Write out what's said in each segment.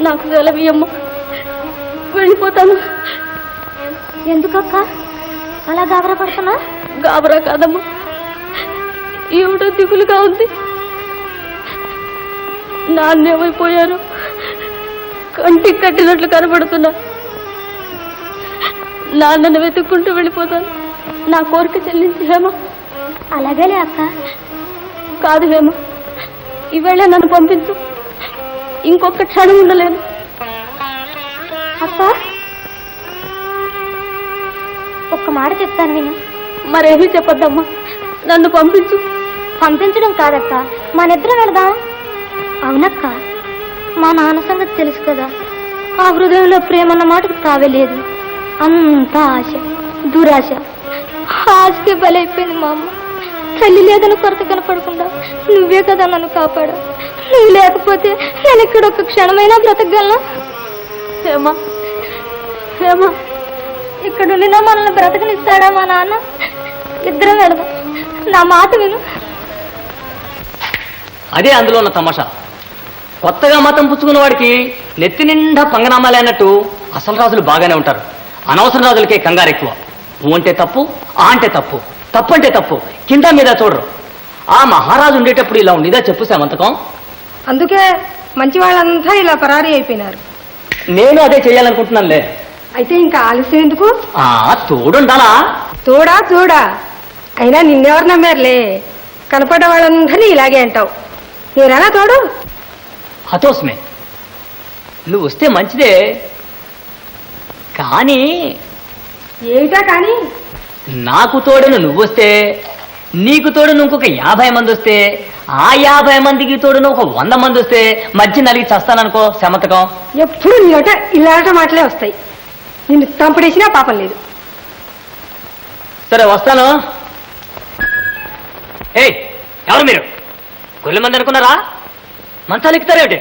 నాకు సెలవియమ్మ, వెళ్ళిపోతాను. ఎందుకక్క అలా గాబరా పడుతున్నా? గాబరా కాదమ్మా, ఏమిటో దిగులుగా ఉంది. నాన్నేమైపోయారు, కంటికి కట్టినట్లు కనబడుతున్నా. నాన్నను వెతుక్కుంటూ వెళ్ళిపోతాను. నా కోరిక చెల్లించి హేమ. అలాగేలే అక్క. కాదు హేమ, ఈవేళ నన్ను పంపించు, ఇంకొక క్షణం ఉండలేను. అక్క ఒక్క మాట చెప్తాను విను. మరేమీ చెప్పొద్దమ్మా, నన్ను పంపించు. పంపించడం కాదక్క, మనిద్దరం వెళదాం. అవునక్క, మా నాన్న సంగతి తెలుసు కదా. ఆ హృదయంలో ప్రేమ అన్న మాటకు తావేలేదు. అంతా ఆశ, దురాశ. ఆశకి బలైపోయింది మా అమ్మ. తల్లి లేదని కొరత కనపడకుండా నువ్వే కదా నన్ను కాపాడా. నువ్వు లేకపోతే నేను ఇక్కడ ఒక క్షణమైనా బ్రతకగలనా? హేమ, హేమ, ఇక్కడ ఉండినా మనల్ని బ్రతకనిస్తాడా మా నాన్న? ఇద్దరం వెళదాం, నా మాట విను. అదే అందులో ఉన్న తమాషా. కొత్తగా మతం పుచ్చుకున్న వాడికి నెత్తి నిండా పంగనామాలే అన్నట్టు అసలు రాజులు బాగానే ఉంటారు. అనవసర రాజులకే కంగారు ఎక్కువ. ఊ అంటే తప్పు, ఆ అంటే తప్పు, తప్పు అంటే తప్పు, కింద మీద చూడరు. ఆ మహారాజు ఉండేటప్పుడు ఇలా ఉండేదా చెప్పు సేమంతకం? అందుకే మంచి వాళ్ళంతా ఇలా పరారీ అయిపోయినారు. నేను అదే చెయ్యాలనుకుంటున్నానులే. అయితే ఇంకా ఆలస్యం ఎందుకు? తోడుండాలా? తోడా చూడా, అయినా నిన్నెవరు నమ్మారులే. కనపడ్డ వాళ్ళందరినీ ఇలాగే అంటావు. నేనలా తోడు? హతోస్మే, నువ్వు వస్తే మంచిదే, కానీ ఏమిటా కానీ? నాకు తోడును నువ్వు వస్తే, నీకు తోడును ఇంకొక 50 మంది వస్తే, ఆ 50 మందికి తోడును ఒక 100 మంది వస్తే మధ్య నలిగి చస్తాననుకో సెమంతకం. ఎప్పుడు నీట ఇలాంటి మాటలే వస్తాయి. నిన్ను తంపడేసినా పాపం లేదు. సరే వస్తాను. ఏయ్, ఎవరు మీరు? కొల్లి మంది అనుకున్నారా? మంచాలు ఎక్కుతారేమిటి?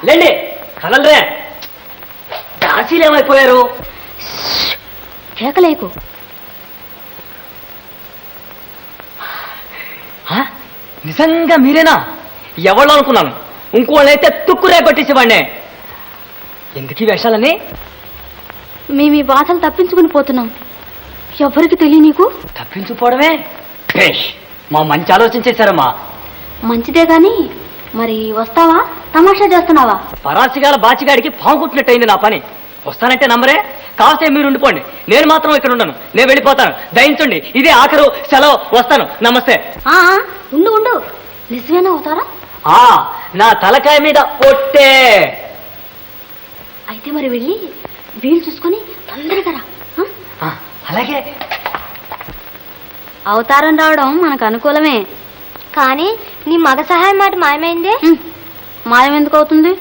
లేండి, కదలరే. దాసీలు ఏమైపోయారు? కేకలేకు. నిజంగా మీరేనా? ఎవరో అనుకున్నాను. ఇంకోళ్ళైతే తుక్కురే కొట్టేసేవాడినే. ఎందుకు ఈ వేషాలని? మేము ఈ బాధలు తప్పించుకుని పోతున్నాం. ఎవరికి తెలియ నీకు? తప్పించుకోవడమే మా మంచి ఆలోచన చేశారమ్మా. మంచిదే గాని మరి వస్తావా? తమాషా చేస్తున్నావా? పరాసిగాల బాచిగాడికి పాము కుట్టినట్టయింది నా పని. వస్తానంటే నమ్మరే? కాస్తే మీరు ఉండిపోండి, నేను మాత్రం ఇక్కడ ఉండను. నేను వెళ్ళిపోతాను, దయించండి. ఇదే ఆఖరు సెలవు. వస్తాను, నమస్తే. ఉండు ఉండు, నిజమేనా అవుతారా? నా తలకాయ మీద ఒట్టే. అయితే మరి వెళ్ళి వీలు చూసుకొని తొందరగా రా. అలాగే. అవతారం రావడం మనకు అనుకూలమే, కానీ నీ మగ సహాయం మాట మాయమైందే. మాయం ఎందుకు అవుతుంది?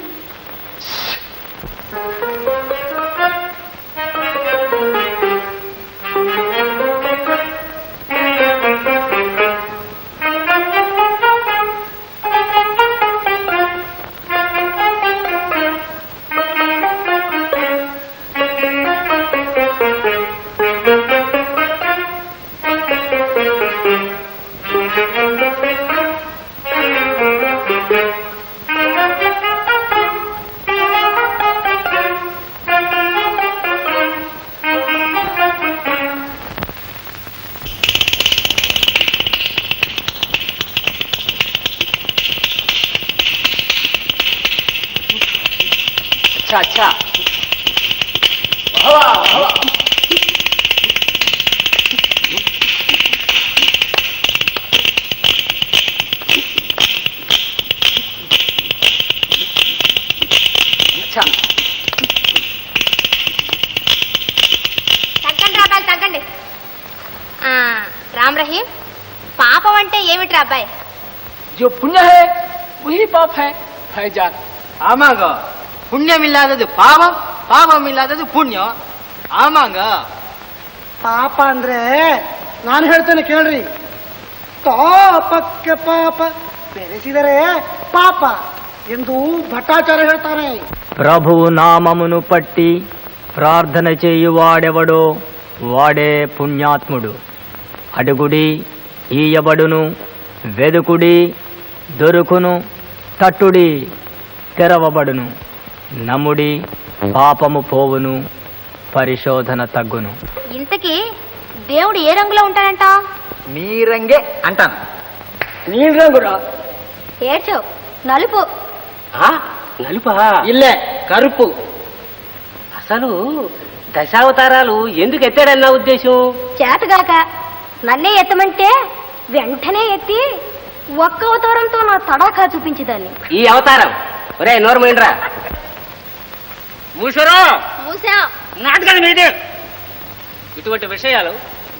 अच्छा తగ్గండి. రామ్ రహీం, పాపం అంటే ఏమిట్రా అబ్బాయి? जो पुण्य है वही पाप है भाईजान. आमांग पुण्यमिल्लाददु पापं, पापमिल्लाददु पुण्य. ಆಮಾಂಗ ಪಾಪ ಅಂದ್ರೆ ನಾನು ಹೇಳ್ತೇನೆ ಕೇಳ್ರಿ. ಪಾಪಕ್ಕೆ ಪಾಪ ಬೆರೆಸಿದರೆ ಪಾಪ ಎಂದು ಭಟ್ಟಾಚಾರ್ಯ ಹೇಳ್ತಾರೆ. ప్రభువు నామమును పట్టి ప్రార్థన చేయువాడెవడో వాడే పుణ్యాత్ముడు. అడుగుడి ఈయబడును, వెదుకుడి దొరుకును, తట్టుడి తెరవబడును, నమ్ముడి పాపము పోవును, పరిశోధన తగ్గును. ఇంతకీ దేవుడు ఏ రంగులో ఉంటాడంట? నీరంగే అంటాను. నీళ్ళ రంగురా? ఏడ్చో, నలుపు. నలుపా? ఇల్లే కరుపు. అసలు దశావతారాలు ఎందుకు ఎత్తాడన్న ఉద్దేశం? చేతగాక నన్నే ఎత్తమంటే వెంటనే ఎత్తి ఒక్క అవతారంతో నా తడాఖా చూపించేదాన్ని. ఈ అవతారం ఒరే నోర్మైండ్రా మూసరా మూసా. నాటకాలు మీదే. ఇటువంటి విషయాలు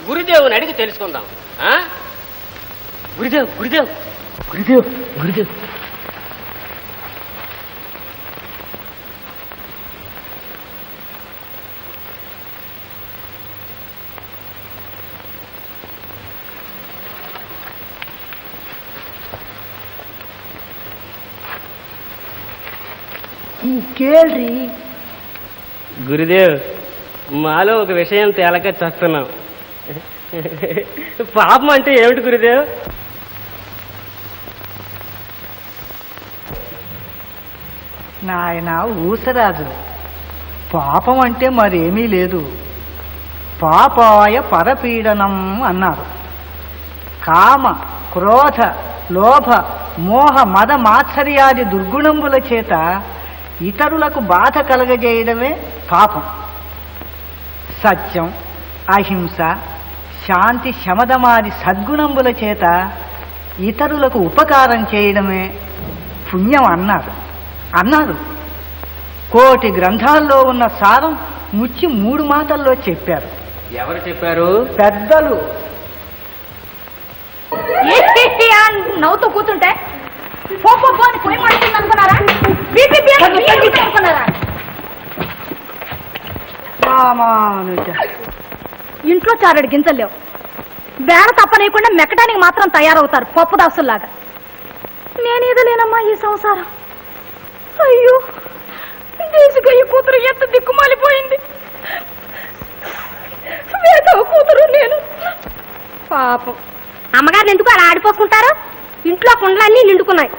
గురుదేవుని అడిగి తెలుసుకుందాం. గురుదేవ్ గురుదేవ్ గురుదేవ్ గురుదేవ్ ಕೇಳ್ರಿ. గురుదేవ్ మాలో ఒక విషయం తేలక చేస్తున్నాం. పాపం అంటే ఏమిటి గురుదేవ్? నాయన ఊసరాజు, పాపం అంటే మరేమీ లేదు. పాపాయ పరపీడనం అన్నారు. కామ, క్రోధ, లోభ, మోహ, మద, మాత్సర్యాది దుర్గుణముల చేత ఇతరులకు బాధ కలగజేయడమే పాపం. సత్యం, అహింస, శాంతి, శమదమాది సద్గుణముల చేత ఇతరులకు ఉపకారం చేయడమే పుణ్యం అన్నారు. కోటి గ్రంథాల్లో ఉన్న సారం ముచ్చి 3 మాటల్లో చెప్పారు. ఎవరు చెప్పారు? పెద్దలు. నవ్వుతూ కూర్చుంటే పొయ్యి మండుతుంది అనుకున్నారా? అనుకున్నారా? రామానుజ, ఇంట్లో చారడు గింజలేవు, బేడ తప్పనేయకుండా మెక్కడానికి మాత్రం తయారవుతారు పప్పుదాసుల్లాగా. నేనేదో లేనమ్మా ఈ సంసారం. అయ్యో, దేశగయ్య కూతురు ఎంత దిక్కుమాలిపోయింది. వేదవ కూతురు నేను. పాపం అమ్మగారిని ఎందుకు అలా ఆడిపోసుకుంటారు? ఇంట్లో కుండలన్నీ నిండుకున్నాయి.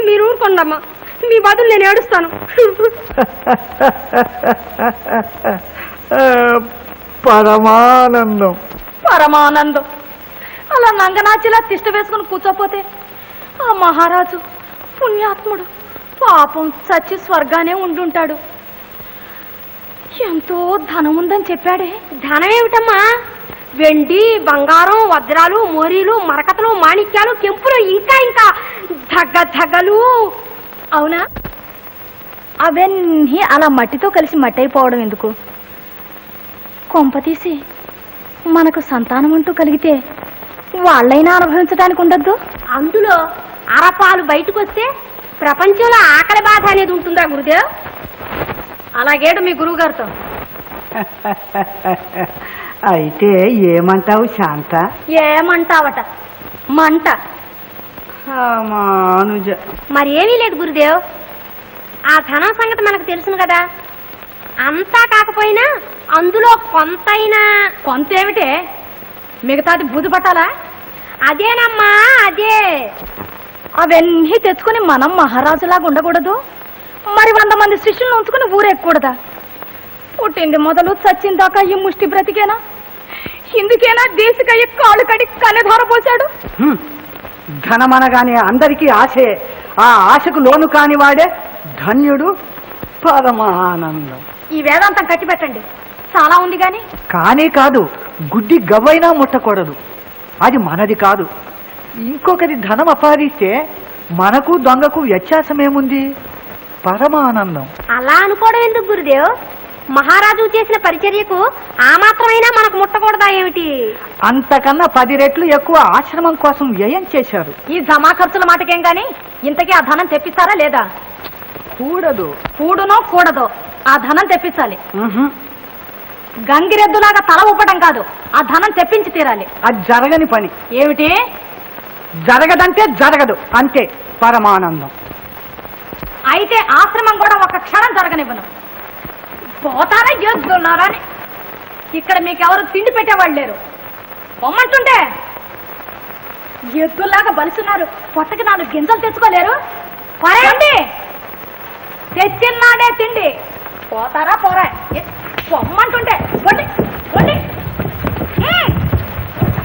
మీరు ఊరుకోండమ్మా, మీ బదులు నేను ఏడుస్తాను. పరమానందం అలా నంగనాచిలా తిష్ట వేసుకుని కూర్చోపోతే ఆ మహారాజు పుణ్యాత్ముడు పాపం చచ్చి స్వర్గానే ఉండుంటాడు. ఎంతో ధనం ఉందని చెప్పాడే. ధనం ఏమిటమ్మా? వెండి, బంగారం, వజ్రాలు, మోరీలు, మరకతలు, మాణిక్యాలు, కెంపులు, ఇంకా ఇంకా ధగలు. అవునా? అవన్నీ అలా మట్టితో కలిసి మట్టి అయిపోవడం ఎందుకు? కొంపతీసి మనకు సంతానం అంటూ కలిగితే వాళ్ళైనా అనుభవించడానికి ఉండద్దు? అందులో అరపాలు బయటకు వస్తే ప్రపంచంలో ఆకలి బాధ అనేది ఉంటుందా గురుదేవ్? అలాగేడు మీ గురువు గారితో. అయితే ఏమంటావు శాంత? ఏమంటావట? మంట. మానుజ, మరి ఏమీ లేదు గురుదేవ్, ఆ ధనం సంగతి మనకు తెలుసును కదా. అంతా కాకపోయినా అందులో కొంతైనా. కొంత ఏమిటే? మిగతాది బూజు పట్టాలా? అదేనమ్మా, అదే. అవన్నీ తెచ్చుకుని మనం మహారాజులాగా ఉండకూడదు? మరి 100 మంది శిష్యులను ఉంచుకుని ఊరెక్కకూడదా? పుట్టింది మొదలు చచ్చిన దాకా ఈ ముష్టి బ్రతికేనా? ఇందుకేనా దేశకయ్య కాళ్ళు కడి కన్నెధార పోశాడు? ధనమనగానే అందరికీ ఆశే. ఆ ఆశకు లోను కాని వాడే ధన్యుడు. పరమానందం. ఈ వేదాంతం కట్టిపెట్టండి, చాలా ఉంది గాని. కానీ కాదు, గుడ్డి గవ్వైనా ముట్టకూడదు. అది మనది కాదు. ఇంకొకరి ధనం అపహరిస్తే మనకు దొంగకు వ్యత్యాసమేముంది? పరమానందం. అలా అనుకోవడం ఎందుకు గురుదేవ్? మహారాజు చేసిన పరిచర్యకు ఆ మాత్రమైనా మనకు ముట్టకూడదా ఏమిటి? అంతకన్నా 10 రెట్లు ఎక్కువ ఆశ్రమం కోసం వ్యయం చేశారు. ఈ జమా ఖర్చుల మాటకేం గాని ఇంతకీ ఆ ధనం తెప్పిస్తారా లేదా? కూడదు. కూడునో కూడదో ఆ ధనం తెప్పించాలి. గంగిరెద్దులాగా తల ఊపడం కాదు, ఆ ధనం తెప్పించి తీరాలి. అది జరగని పని. ఏమిటి? జరగదంటే జరగదు అంతే. పరమానందం. అయితే ఆశ్రమం కూడా ఒక క్షణం జరగనివ్వను. పోతారా చేస్తున్నారా? ఇక్కడ మీకెవరు తిండి పెట్టేవాళ్ళు లేరు. పొమ్మంటుంటే ఎద్దుల్లాగా బలుసున్నారు. పొట్టకి 4 గింజలు తెచ్చుకోలేరు. పరండి, తెచ్చిన్నాడే తిండి. పోతారా పోరా, పొమ్మంటుంటే